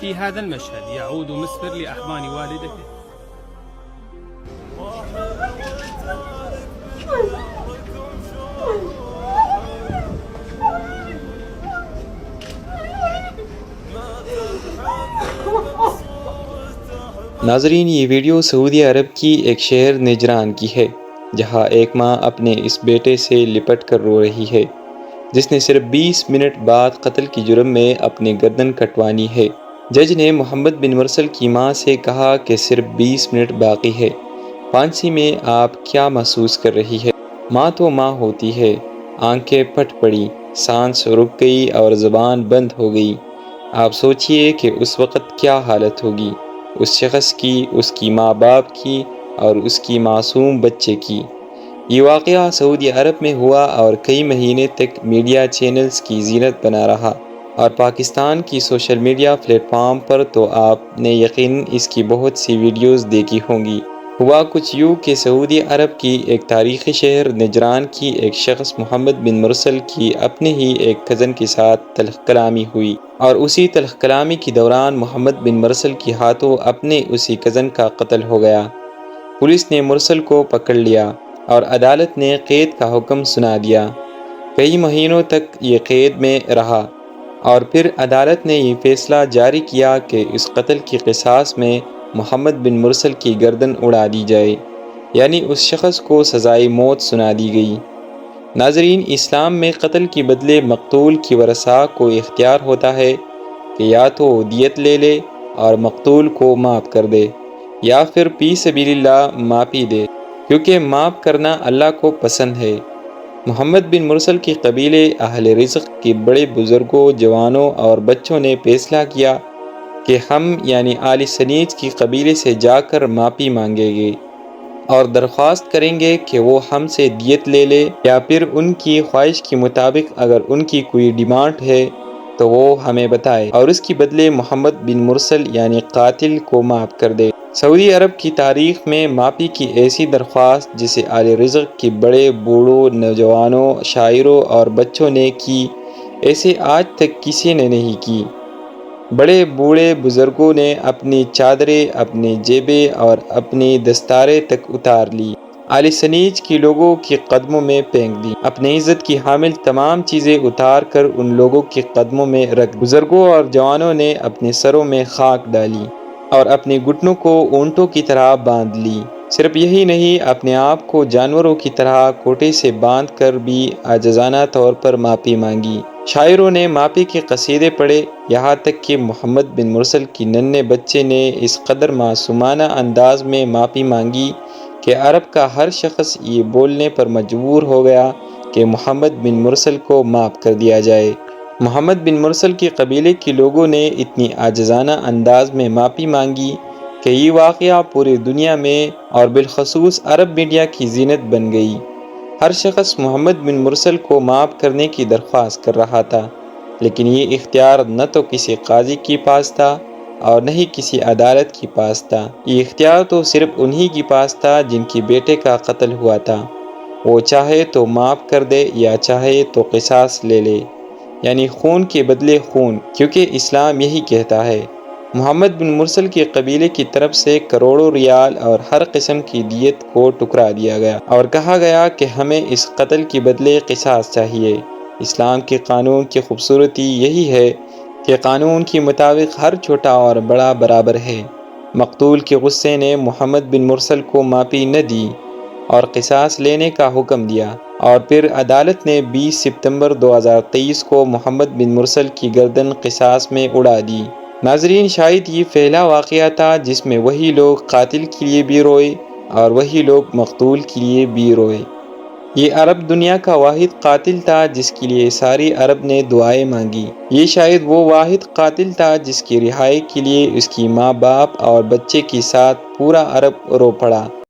في هذا المشهد يعود مسفر لأحضان والدته. ناظرین، یہ ویڈیو سعودی عرب کی ایک شہر نجران کی ہے، جہاں ایک ماں اپنے اس بیٹے سے لپٹ کر رو رہی ہے جس نے صرف 20 منٹ بعد قتل کی جرم میں اپنی گردن کٹوانی ہے۔ جج نے محمد بن مرسل کی ماں سے کہا کہ صرف 20 منٹ باقی ہے، پھانسی میں آپ کیا محسوس کر رہی ہے؟ ماں تو ماں ہوتی ہے۔ آنکھیں پھٹ پڑی، سانس رک گئی اور زبان بند ہو گئی۔ آپ سوچئے کہ اس وقت کیا حالت ہوگی، اس شخص کی، اس کی ماں باپ کی اور اس کی معصوم بچے کی۔ یہ واقعہ سعودی عرب میں ہوا اور کئی مہینے تک میڈیا چینلز کی زینت بنا رہا، اور پاکستان کی سوشل میڈیا پلیٹ فارم پر تو آپ نے یقیناً اس کی بہت سی ویڈیوز دیکھی ہوں گی۔ ہوا کچھ یوں کہ سعودی عرب کی ایک تاریخی شہر نجران کی ایک شخص محمد بن مرسل کی اپنے ہی ایک کزن کے ساتھ تلخ کلامی ہوئی، اور اسی تلخ کلامی کے دوران محمد بن مرسل کے ہاتھوں اپنے اسی کزن کا قتل ہو گیا۔ پولیس نے مرسل کو پکڑ لیا اور عدالت نے قید کا حکم سنا دیا۔ کئی مہینوں تک یہ قید میں رہا اور پھر عدالت نے یہ فیصلہ جاری کیا کہ اس قتل کی قصاص میں محمد بن مرسل کی گردن اڑا دی جائے، یعنی اس شخص کو سزائے موت سنا دی گئی۔ ناظرین، اسلام میں قتل کے بدلے مقتول کی ورثاء کو اختیار ہوتا ہے کہ یا تو دیت لے لے اور مقتول کو معاف کر دے، یا پھر فی سبیل اللہ معافی دے، کیونکہ معاف کرنا اللہ کو پسند ہے۔ محمد بن مرسل کے قبیلے اہل رزق کے بڑے بزرگوں، جوانوں اور بچوں نے فیصلہ کیا کہ ہم یعنی آل سنیج کی قبیلے سے جا کر معافی مانگیں گے اور درخواست کریں گے کہ وہ ہم سے دیت لے لے، یا پھر ان کی خواہش کے مطابق اگر ان کی کوئی ڈیمانڈ ہے تو وہ ہمیں بتائے اور اس کے بدلے محمد بن مرسل یعنی قاتل کو معاف کر دے۔ سعودی عرب کی تاریخ میں معافی کی ایسی درخواست جسے آل رزق کے بڑے بوڑھوں، نوجوانوں، شاعروں اور بچوں نے کی، ایسے آج تک کسی نے نہیں کی۔ بڑے بوڑھے بزرگوں نے اپنی چادریں، اپنی جیبیں اور اپنی دستاریں تک اتار لی، آل سنیج کے لوگوں کے قدموں میں پھینک دی، اپنی عزت کی حامل تمام چیزیں اتار کر ان لوگوں کے قدموں میں رکھ دی۔ بزرگوں اور جوانوں نے اپنے سروں میں خاک ڈالی اور اپنے گھٹنوں کو اونٹوں کی طرح باندھ لی۔ صرف یہی نہیں، اپنے آپ کو جانوروں کی طرح کوٹے سے باندھ کر بھی عاجزانہ طور پر معافی مانگی۔ شاعروں نے معافی کے قصیدے پڑھے، یہاں تک کہ محمد بن مرسل کی ننھے بچے نے اس قدر معصومانہ انداز میں معافی مانگی کہ عرب کا ہر شخص یہ بولنے پر مجبور ہو گیا کہ محمد بن مرسل کو معاف کر دیا جائے۔ محمد بن مرسل کے قبیلے کے لوگوں نے اتنی عاجزانہ انداز میں معافی مانگی کہ یہ واقعہ پوری دنیا میں اور بالخصوص عرب میڈیا کی زینت بن گئی۔ ہر شخص محمد بن مرسل کو معاف کرنے کی درخواست کر رہا تھا، لیکن یہ اختیار نہ تو کسی قاضی کے پاس تھا اور نہ ہی کسی عدالت کے پاس تھا۔ یہ اختیار تو صرف انہی کے پاس تھا جن کے بیٹے کا قتل ہوا تھا۔ وہ چاہے تو معاف کر دے یا چاہے تو قصاص لے لے، یعنی خون کے بدلے خون، کیونکہ اسلام یہی کہتا ہے۔ محمد بن مرسل کے قبیلے کی طرف سے کروڑوں ریال اور ہر قسم کی دیت کو ٹکرا دیا گیا اور کہا گیا کہ ہمیں اس قتل کے بدلے قصاص چاہیے۔ اسلام کے قانون کی خوبصورتی یہی ہے کہ قانون کے مطابق ہر چھوٹا اور بڑا برابر ہے۔ مقتول کے غصے نے محمد بن مرسل کو معافی نہ دی اور قصاص لینے کا حکم دیا، اور پھر عدالت نے 20 ستمبر 2023 کو محمد بن مرسل کی گردن قصاص میں اڑا دی۔ ناظرین، شاید یہ پہلا واقعہ تھا جس میں وہی لوگ قاتل کے لیے بھی روئے اور وہی لوگ مقتول کے لیے بھی روئے۔ یہ عرب دنیا کا واحد قاتل تھا جس کے لیے ساری عرب نے دعائیں مانگی۔ یہ شاید وہ واحد قاتل تھا جس کی رہائی کے لیے اس کی ماں باپ اور بچے کے ساتھ پورا عرب رو پڑا۔